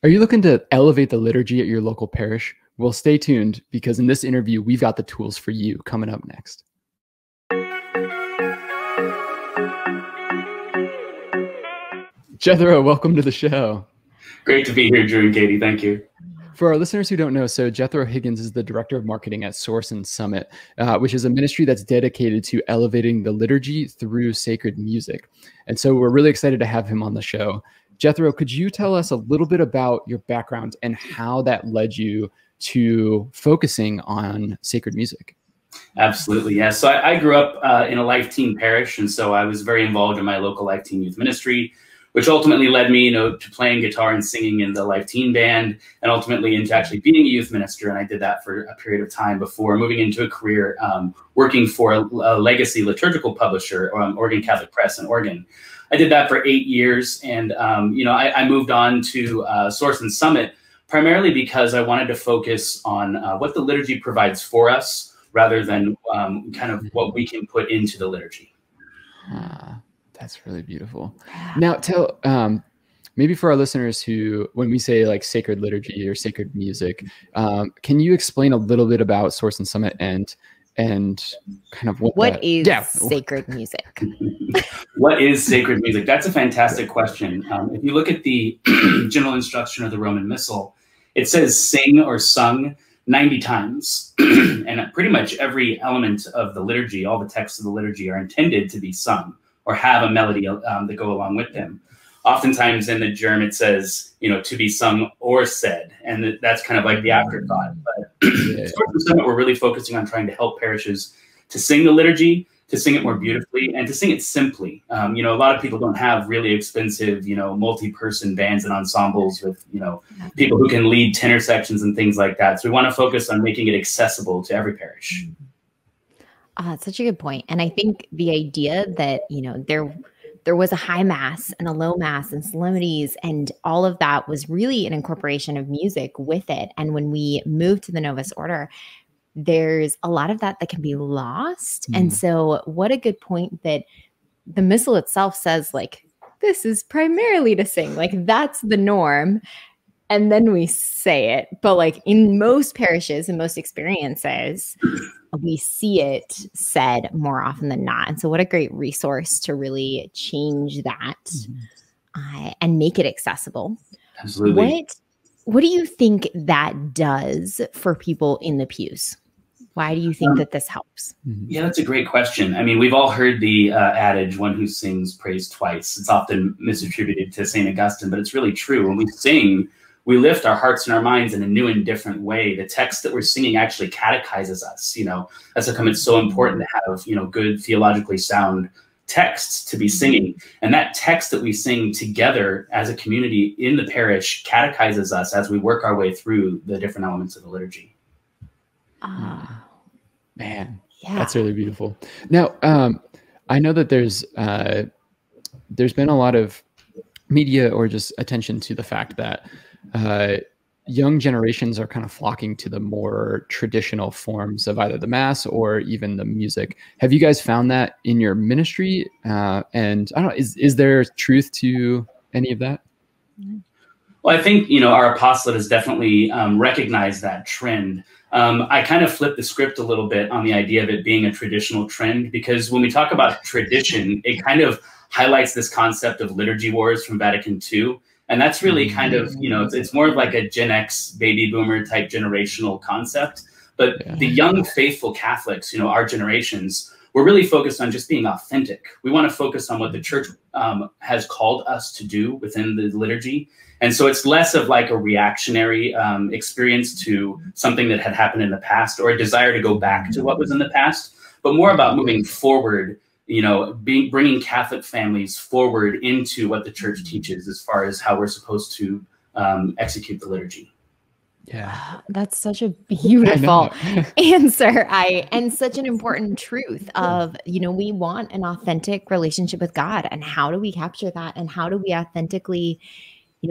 Are you looking to elevate the liturgy at your local parish? Well, stay tuned, because in this interview, we've got the tools for you coming up next. Jethro, welcome to the show. Great to be here, Drew and Katie. Thank you. For our listeners who don't know, so Jethro Higgins is the Director of Marketing at Source and Summit, which is a ministry that's dedicated to elevating the liturgy through sacred music. And so we're really excited to have him on the show. Jethro, could you tell us a little bit about your background and how that led you to focusing on sacred music? Absolutely, yes. So I grew up in a Life Teen parish, and so I was very involved in my local Life Teen youth ministry, which ultimately led me, to playing guitar and singing in the Life Teen band, and ultimately into actually being a youth minister. And I did that for a period of time before moving into a career working for a legacy liturgical publisher, Oregon Catholic Press in Oregon. I did that for 8 years, and I moved on to Source and Summit primarily because I wanted to focus on what the liturgy provides for us, rather than kind of what we can put into the liturgy. That's really beautiful. Now, tell maybe for our listeners who, when we say like sacred liturgy or sacred music, can you explain a little bit about Source and Summit and kind of what is sacred music? What is sacred music? That's a fantastic question. If you look at the general instruction of the Roman Missal, it says sing or sung 90 times. And pretty much every element of the liturgy, all the texts of the liturgy, are intended to be sung or have a melody that go along with them. Oftentimes in the germ it says, to be sung or said, and that's kind of like the afterthought. But we're really focusing on trying to help parishes to sing the liturgy, to sing it more beautifully, and to sing it simply. A lot of people don't have really expensive, multi-person bands and ensembles with, people who can lead tenor sections and things like that. So we want to focus on making it accessible to every parish. That's such a good point. And I think the idea that, there was a high mass and a low mass and solemnities, and all of that was really an incorporation of music with it. And when we moved to the Novus Order, there's a lot of that can be lost. And so what a good point that the Missal itself says, like, this is primarily to sing, like that's the norm. And then we say it. But like in most parishes and most experiences, we see it said more often than not. And so what a great resource to really change that and make it accessible. Absolutely. What do you think that does for people in the pews? Why do you think that this helps? Yeah, that's a great question. I mean, we've all heard the adage, one who sings prays twice. It's often misattributed to St. Augustine, but it's really true. When we sing, we lift our hearts and our minds in a new and different way. The text that we're singing actually catechizes us. That's how come it's so important to have, good theologically sound texts to be singing. And that text that we sing together as a community in the parish catechizes us as we work our way through the different elements of the liturgy. Man, that's really beautiful. Now, I know that there's been a lot of media or just attention to the fact that young generations are kind of flocking to the more traditional forms of either the Mass or even the music. Have you guys found that in your ministry? And I don't know, is there truth to any of that? Well, I think, our apostolate has definitely recognized that trend. I kind of flipped the script a little bit on the idea of it being a traditional trend, because when we talk about tradition, it kind of highlights this concept of liturgy wars from Vatican II. And that's really kind of, it's more of like a Gen X baby boomer type generational concept. But the young faithful Catholics, our generations, we're really focused on just being authentic. We want to focus on what the church has called us to do within the liturgy. And so it's less of like a reactionary experience to something that had happened in the past, or a desire to go back to what was in the past, but more about moving forward, bringing Catholic families forward into what the church teaches as far as how we're supposed to execute the liturgy. Yeah, that's such a beautiful answer. And such an important truth of, we want an authentic relationship with God, and how do we capture that? And how do we authentically,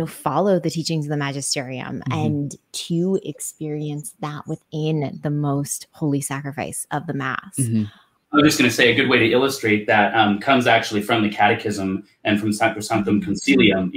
follow the teachings of the magisterium and to experience that within the most holy sacrifice of the Mass? I was just going to say a good way to illustrate that comes actually from the Catechism and from Sacrosanctum Concilium.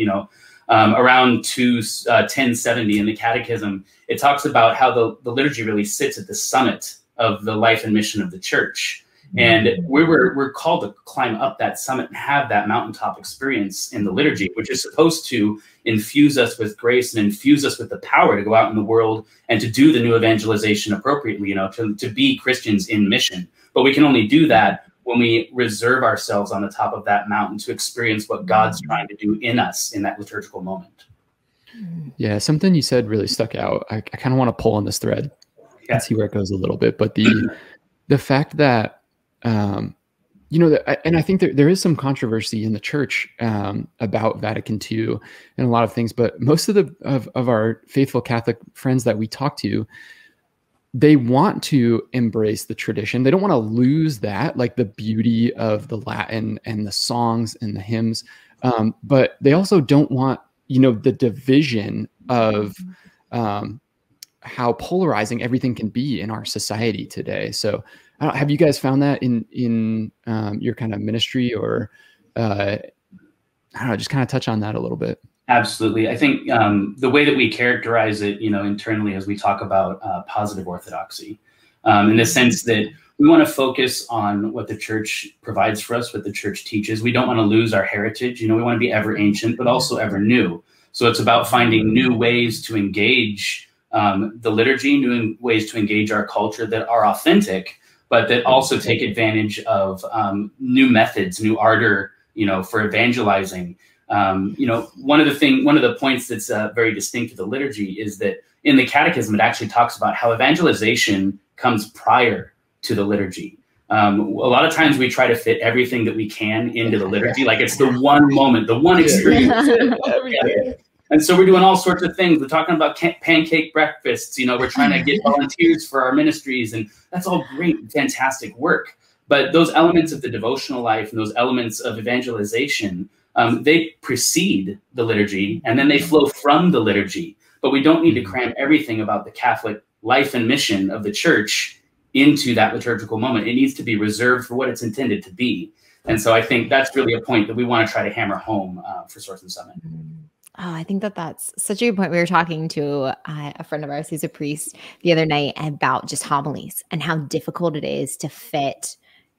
around 1070 in the Catechism, it talks about how the liturgy really sits at the summit of the life and mission of the church. And we're called to climb up that summit and have that mountaintop experience in the liturgy, which is supposed to infuse us with grace and infuse us with the power to go out in the world and to do the new evangelization appropriately, you know, to be Christians in mission. But we can only do that when we reserve ourselves on the top of that mountain to experience what God's trying to do in us in that liturgical moment. Yeah, something you said really stuck out. I kind of want to pull on this thread and see where it goes a little bit. But the fact that, you know, and I think there is some controversy in the church about Vatican II and a lot of things, but most of our faithful Catholic friends that we talk to, they want to embrace the tradition. They don't want to lose that, like the beauty of the Latin and the songs and the hymns. But they also don't want, you know, the division of how polarizing everything can be in our society today. So have you guys found that in your kind of ministry, or I don't know, just kind of touch on that a little bit? Absolutely. I think the way that we characterize it, you know, internally as we talk about positive orthodoxy, in the sense that we want to focus on what the church provides for us, what the church teaches. We don't want to lose our heritage. You know, we want to be ever ancient, but also ever new. So it's about finding new ways to engage the liturgy, new ways to engage our culture that are authentic, but that also take advantage of new methods, new ardor, you know, for evangelizing. You know, one of the points that's very distinct to the liturgy is that in the Catechism, it actually talks about how evangelization comes prior to the liturgy. A lot of times we try to fit everything that we can into the liturgy, like it's the one moment, the one experience. And so we're doing all sorts of things. We're talking about pancake breakfasts. You know, we're trying to get volunteers for our ministries, and that's all great, fantastic work. But those elements of the devotional life and those elements of evangelization, they precede the liturgy, and then they flow from the liturgy. But we don't need to cram everything about the Catholic life and mission of the church into that liturgical moment. It needs to be reserved for what it's intended to be. And so I think that's really a point that we want to try to hammer home for Source and Summit. Oh, I think that's such a good point. We were talking to a friend of ours who's a priest the other night about just homilies and how difficult it is to fit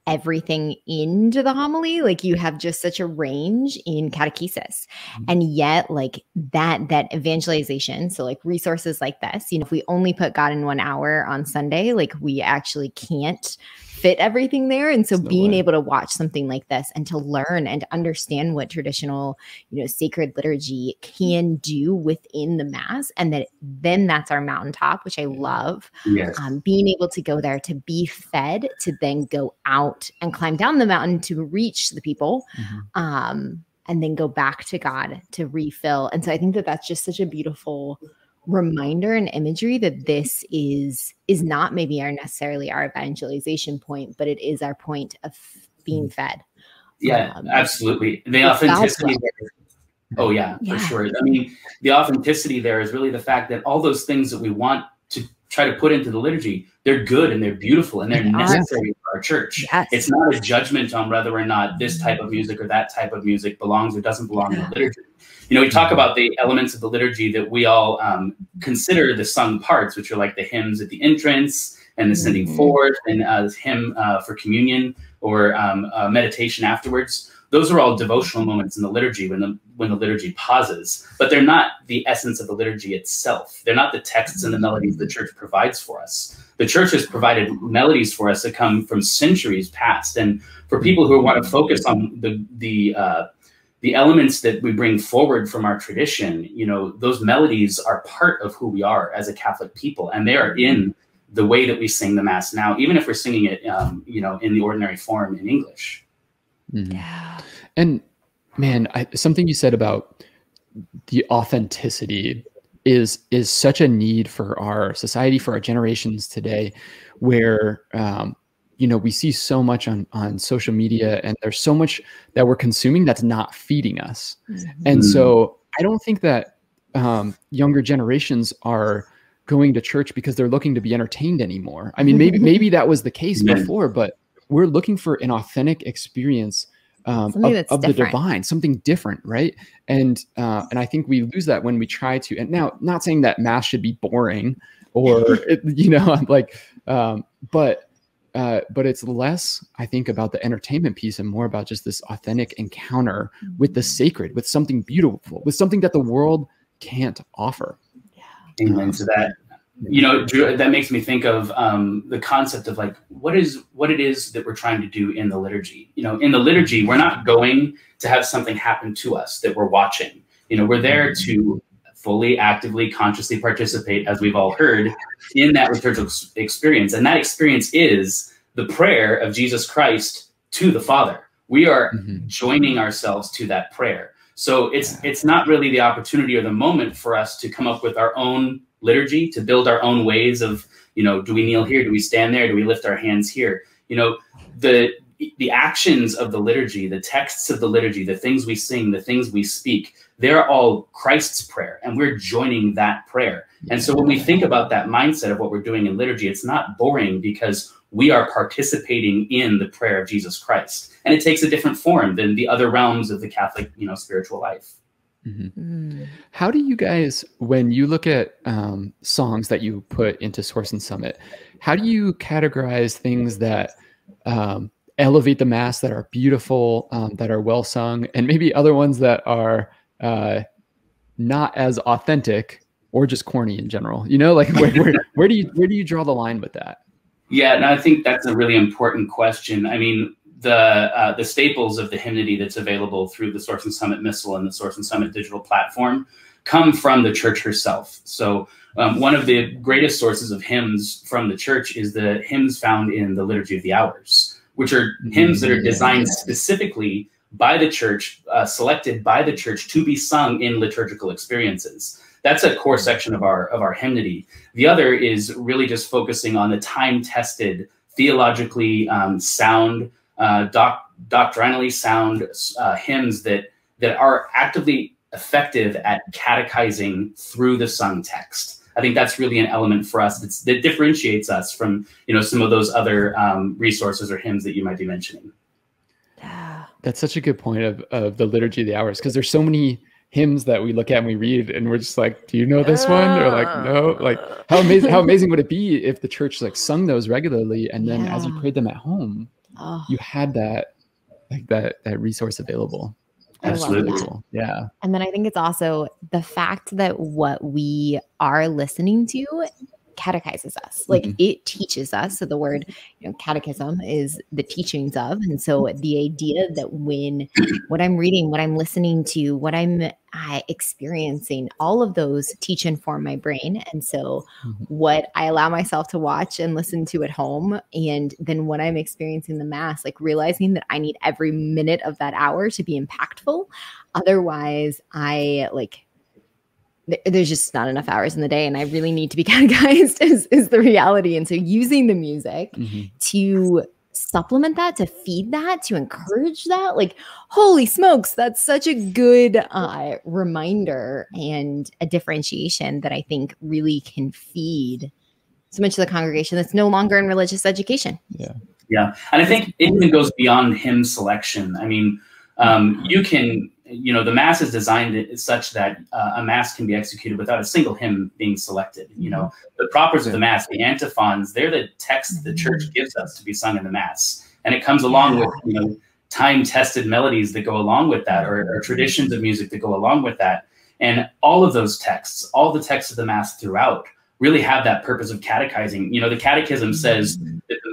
everything into the homily. Like you have just such a range in catechesis, and yet like that evangelization. So like resources like this, you know, if we only put God in 1 hour on Sunday, like we actually can't fit everything there. And so being able to watch something like this and to learn and to understand what traditional, you know, sacred liturgy can do within the Mass, and that then that's our mountaintop, which I love. Yes. Being able to go there, to be fed, to then go out and climb down the mountain to reach the people, and then go back to God to refill. And so I think that that's just such a beautiful reminder and imagery that this is not maybe necessarily our evangelization point, but it is our point of being fed. Yeah, absolutely. The authenticity there. Oh yeah, for sure. I mean, the authenticity there is really the fact that all those things that we want to try to put into the liturgy, they're good and they're beautiful and they're necessary for our church. Yes. It's not a judgment on whether or not this type of music or that type of music belongs or doesn't belong in the liturgy. You know, we talk about the elements of the liturgy that we all consider the sung parts, which are like the hymns at the entrance and the sending forth and the hymn for communion or meditation afterwards. Those are all devotional moments in the liturgy when the liturgy pauses, but they're not the essence of the liturgy itself. They're not the texts and the melodies the church provides for us. The church has provided melodies for us that come from centuries past. And for people who want to focus on the elements that we bring forward from our tradition, you know, those melodies are part of who we are as a Catholic people, and they are in the way that we sing the Mass now, even if we're singing it, you know, in the ordinary form in English. Yeah. And man, something you said about the authenticity is such a need for our society, for our generations today, where you know, we see so much on social media, and there's so much that we're consuming that's not feeding us. And so I don't think that younger generations are going to church because they're looking to be entertained anymore. I mean, maybe that was the case before, but we're looking for an authentic experience of the divine, something different, right? And I think we lose that when we try to. And now, not saying that Mass should be boring, or I'm like, but it's less, I think, about the entertainment piece and more about just this authentic encounter with the sacred, with something beautiful, with something that the world can't offer. Amen to that. Drew, that makes me think of the concept of like what it is that we're trying to do in the liturgy. In the liturgy, we're not going to have something happen to us that we're watching. We're there to fully, actively, consciously participate, as we've all heard, in that liturgical experience. And that experience is the prayer of Jesus Christ to the Father. We are joining ourselves to that prayer. So it's not really the opportunity or the moment for us to come up with our own liturgy, to build our own ways of, do we kneel here? Do we stand there? Do we lift our hands here? The actions of the liturgy, the texts of the liturgy, the things we sing, the things we speak, they're all Christ's prayer, and we're joining that prayer. And so when we think about that mindset of what we're doing in liturgy, it's not boring because we are participating in the prayer of Jesus Christ. And it takes a different form than the other realms of the Catholic, spiritual life. How do you guys, when you look at songs that you put into Source and Summit, how do you categorize things that elevate the Mass, that are beautiful, that are well sung, and maybe other ones that are not as authentic or just corny in general? Like where do you draw the line with that? Yeah, and I think that's a really important question. I mean, the staples of the hymnody that's available through the Source and Summit Missal and the Source and Summit digital platform come from the Church herself. So one of the greatest sources of hymns from the Church is the hymns found in the Liturgy of the Hours, which are hymns that are designed specifically by the Church, selected by the Church to be sung in liturgical experiences. That's a core section of our hymnody. The other is really just focusing on the time-tested, theologically sound, doctrinally sound hymns that are actively effective at catechizing through the sung text. I think that's really an element for us that differentiates us from some of those other resources or hymns that you might be mentioning. That's such a good point of the Liturgy of the Hours, because there's so many hymns that we look at and we read and we're just like, do you know this one? Or like, no. Like how amazing would it be if the Church like sung those regularly, and then as you prayed them at home, you had that resource available. Absolutely. Cool. Yeah. And then I think it's also the fact that what we are listening to catechizes us. Like it teaches us. So the word, catechism is the teachings of. And so the idea that what I'm reading, what I'm listening to, what I'm experiencing, all of those teach and form my brain. And so what I allow myself to watch and listen to at home, and then when I'm experiencing the Mass, like realizing that I need every minute of that hour to be impactful. Otherwise, there's just not enough hours in the day, and I really need to be catechized is the reality. And so using the music to supplement that, to feed that, to encourage that, like, holy smokes, that's such a good reminder and a differentiation that I think really can feed so much of the congregation that's no longer in religious education. Yeah. And I think it even goes beyond hymn selection. I mean, you can, the Mass is designed such that a Mass can be executed without a single hymn being selected. The propers of the Mass, the antiphons, they're the text the Church gives us to be sung in the Mass. And it comes along with, time-tested melodies that go along with that, or traditions of music that go along with that. And all of those texts, all the texts of the Mass throughout, really have that purpose of catechizing. The Catechism says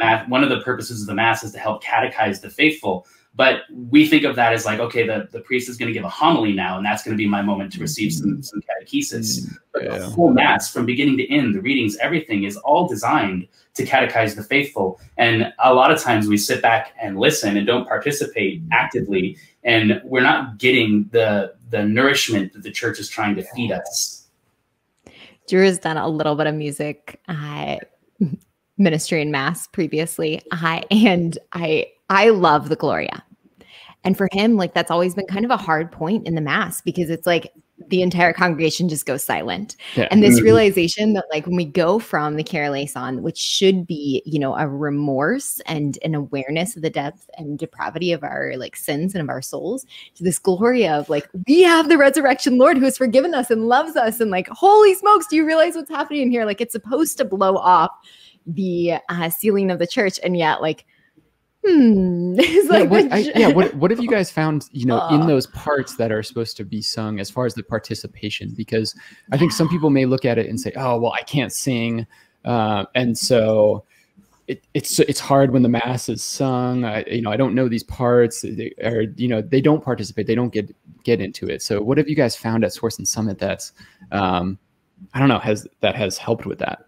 that one of the purposes of the Mass is to help catechize the faithful. But we think of that as like, okay, the priest is going to give a homily now, and that's going to be my moment to receive some catechesis. But the whole Mass, from beginning to end, the readings, everything is all designed to catechize the faithful. And a lot of times we sit back and listen and don't participate actively, and we're not getting the nourishment that the Church is trying to feed us. Drew has done a little bit of music ministry in Mass previously, and I love the Gloria. And for him, like, that's always been kind of a hard point in the Mass, because it's like the entire congregation just goes silent. Yeah. And this realization that like when we go from the Kyrie eleison, which should be, you know, a remorse and an awareness of the depth and depravity of our like sins and of our souls, to this gloria of like, we have the resurrection Lord who has forgiven us and loves us. And like, holy smokes, do you realize what's happening here? Like it's supposed to blow off the ceiling of the church. And yet like, it's like what have you guys found, you know, in those parts that are supposed to be sung as far as the participation? Because I think some people may look at it and say, oh, well, I can't sing. And so it's hard when the mass is sung. You know, I don't know these parts, or, you know, they don't participate. They don't get into it. So what have you guys found at Source and Summit that's, I don't know, has helped with that?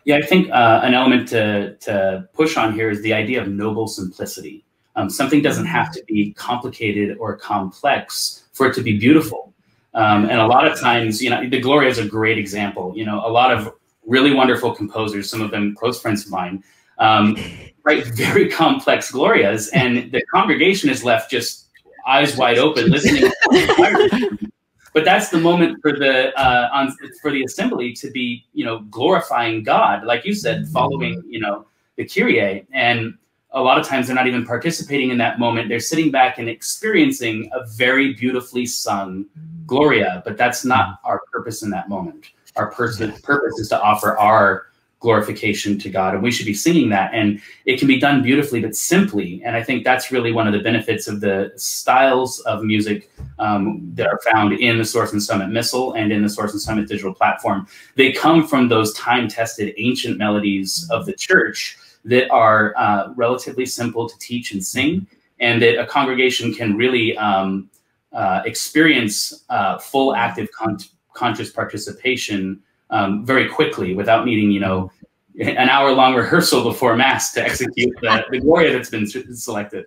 Yeah, I think an element to push on here is the idea of noble simplicity. Something doesn't have to be complicated or complex for it to be beautiful. And a lot of times, you know, the Gloria is a great example. You know, a lot of really wonderful composers, some of them close friends of mine, write very complex Glorias, and the congregation is left just eyes wide open listening. But that's the moment for the assembly to be, you know, glorifying God, like you said, following, you know, the Kyrie. And a lot of times they're not even participating in that moment. They're sitting back and experiencing a very beautifully sung Gloria, but that's not our purpose in that moment. Our purpose is to offer our glorification to God, and we should be singing that. And it can be done beautifully, but simply. And I think that's really one of the benefits of the styles of music that are found in the Source and Summit Missal and in the Source and Summit digital platform. They come from those time-tested ancient melodies of the church that are relatively simple to teach and sing, and that a congregation can really experience full active conscious participation very quickly, without needing, you know, an hour-long rehearsal before Mass to execute the Gloria that's been selected.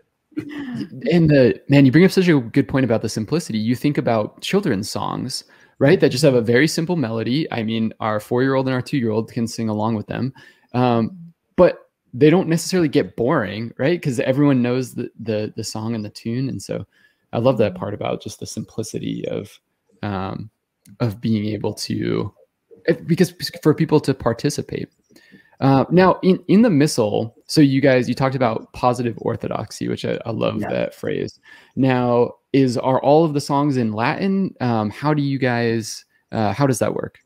And man, you bring up such a good point about the simplicity. You think about children's songs, right, that just have a very simple melody. I mean, our 4-year-old and our 2-year-old can sing along with them, but they don't necessarily get boring, right? Because everyone knows the song and the tune. And so I love that part about just the simplicity of being able to, because for people to participate. Now in the Missal, so you talked about positive orthodoxy, which I love that phrase. Now are all of the songs in Latin? How do you guys, how does that work?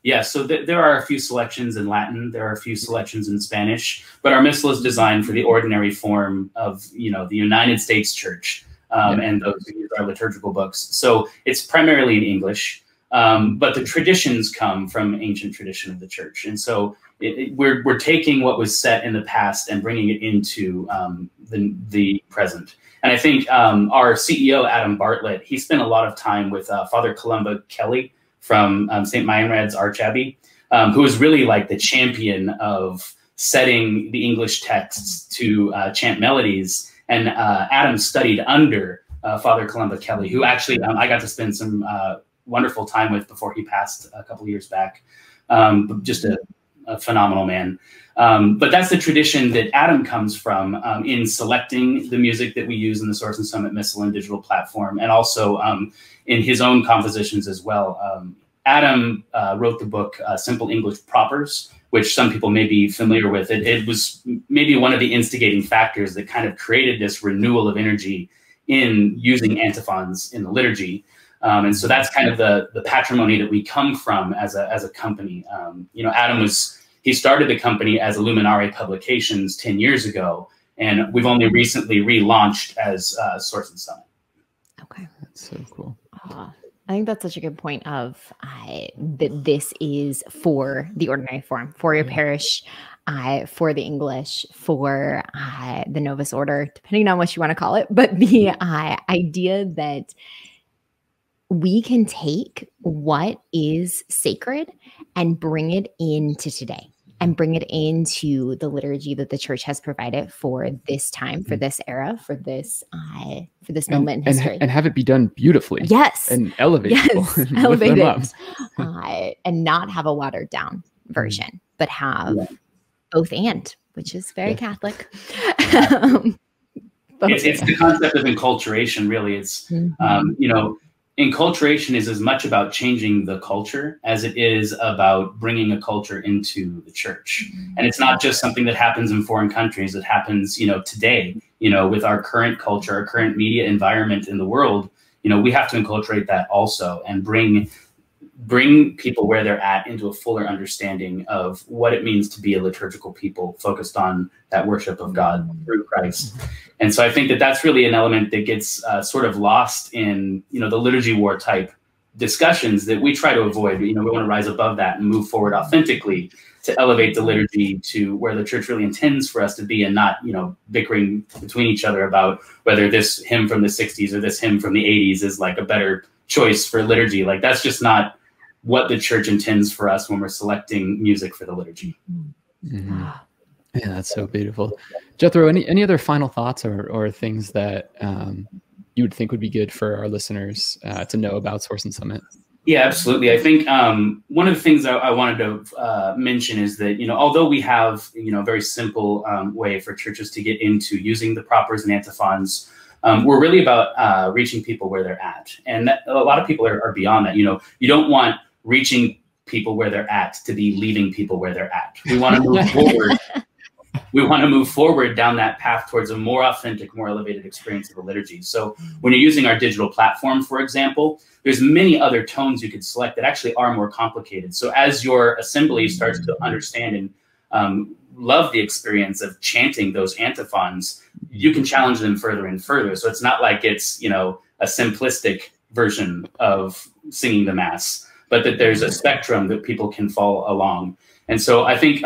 Yeah, so there are a few selections in Latin, there are a few selections in Spanish, but our Missal is designed for the ordinary form of, you know, the United States Church, and those who use our liturgical books. So it's primarily in English. But the traditions come from ancient tradition of the church. And so we're taking what was set in the past and bringing it into the present. And I think our CEO, Adam Bartlett, he spent a lot of time with Father Columba Kelly from St. Maianrad's Archabbey, who is really like the champion of setting the English texts to chant melodies. And Adam studied under Father Columba Kelly, who actually I got to spend some wonderful time with before he passed a couple of years back. Just a phenomenal man. But that's the tradition that Adam comes from in selecting the music that we use in the Source and Summit Missal and digital platform, and also in his own compositions as well. Adam wrote the book Simple English Propers, which some people may be familiar with. It was maybe one of the instigating factors that kind of created this renewal of energy in using antiphons in the liturgy. And so that's kind of the patrimony that we come from as a company. You know, Adam he started the company as Illuminare Publications 10 years ago, and we've only recently relaunched as Source and Summit. Okay. That's so cool. I think that's such a good point of that this is for the ordinary form, for your parish, for the English, for the Novus Order, depending on what you want to call it. But the idea that we can take what is sacred and bring it into today, and bring it into the liturgy that the church has provided for this time, for this era, for this moment in history, and have it be done beautifully. Yes, and elevate people, elevate it, and not have a watered down version, but have both and, which is very Catholic. It's the concept of enculturation. Really, it's you know. enculturation is as much about changing the culture as it is about bringing a culture into the church. And it's not just something that happens in foreign countries. It happens, today, with our current culture, our current media environment in the world. We have to enculturate that also and bring people where they're at into a fuller understanding of what it means to be a liturgical people focused on that worship of God through Christ. And so I think that that's really an element that gets sort of lost in, the liturgy war type discussions that we try to avoid. We want to rise above that and move forward authentically to elevate the liturgy to where the church really intends for us to be, and not, bickering between each other about whether this hymn from the 60s or this hymn from the 80s is like a better choice for liturgy. Like, that's just not what the church intends for us when we're selecting music for the liturgy. Mm-hmm. Yeah, that's so beautiful. Jethro, any other final thoughts or things that you would think would be good for our listeners to know about Source and Summit? Yeah, absolutely. I think one of the things I wanted to mention is that, although we have, a very simple way for churches to get into using the propers and antiphons, we're really about reaching people where they're at. And a lot of people are beyond that. You don't want reaching people where they're at to be leaving people where they're at. We want to move forward. We want to move forward down that path towards a more authentic, more elevated experience of the liturgy. So when you're using our digital platform, for example, there's many other tones you could select that actually are more complicated. So as your assembly starts to understand and love the experience of chanting those antiphons, you can challenge them further and further. So it's not like it's, a simplistic version of singing the Mass, but that there's a spectrum that people can follow along. And so I think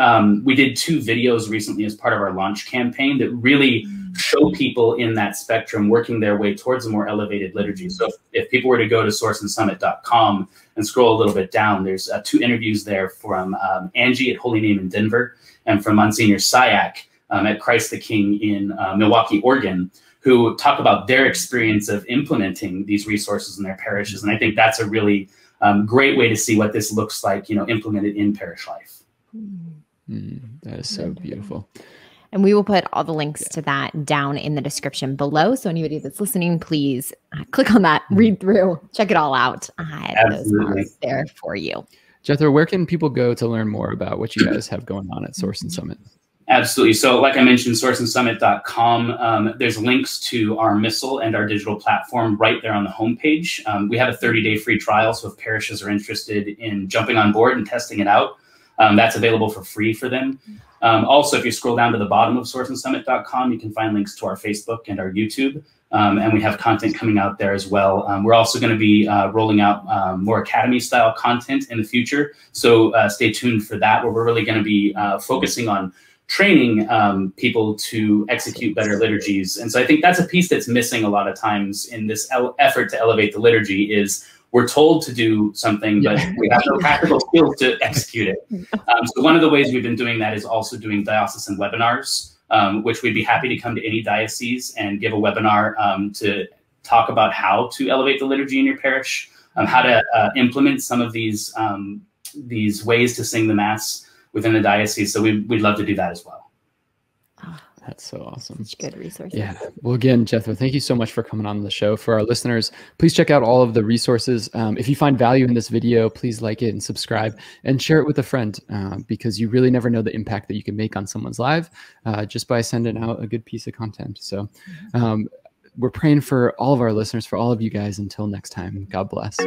we did 2 videos recently as part of our launch campaign that really show people in that spectrum working their way towards a more elevated liturgy. So if people were to go to sourceandsummit.com and scroll a little bit down, there's 2 interviews there from Angie at Holy Name in Denver and from Monsignor Syack at Christ the King in Milwaukee, Oregon, who talk about their experience of implementing these resources in their parishes. And I think that's a really great way to see what this looks like, implemented in parish life. That is so beautiful. And we will put all the links to that down in the description below. So anybody that's listening, please click on that, read through, check it all out. Those are there for you. Jethro, where can people go to learn more about what you guys have going on at Source and Summit? Absolutely. So like I mentioned, sourceandsummit.com, there's links to our Missal and our digital platform right there on the homepage. We have a 30-day free trial. So if parishes are interested in jumping on board and testing it out, that's available for free for them. Also, if you scroll down to the bottom of sourceandsummit.com, you can find links to our Facebook and our YouTube. And we have content coming out there as well. We're also going to be rolling out more academy-style content in the future. So stay tuned for that, where we're really going to be focusing on training people to execute better liturgies. And so I think that's a piece that's missing a lot of times in this effort to elevate the liturgy is we're told to do something, but we have no practical skills to execute it. So one of the ways we've been doing that is also doing diocesan webinars, which we'd be happy to come to any diocese and give a webinar to talk about how to elevate the liturgy in your parish, how to implement some of these ways to sing the Mass within the diocese. So we'd love to do that as well. That's so awesome. Such good resources. Yeah. Well, again, Jethro, thank you so much for coming on the show. For our listeners, please check out all of the resources. If you find value in this video, please like it and subscribe and share it with a friend because you really never know the impact that you can make on someone's life just by sending out a good piece of content. So we're praying for all of our listeners, for all of you guys. Until next time, God bless.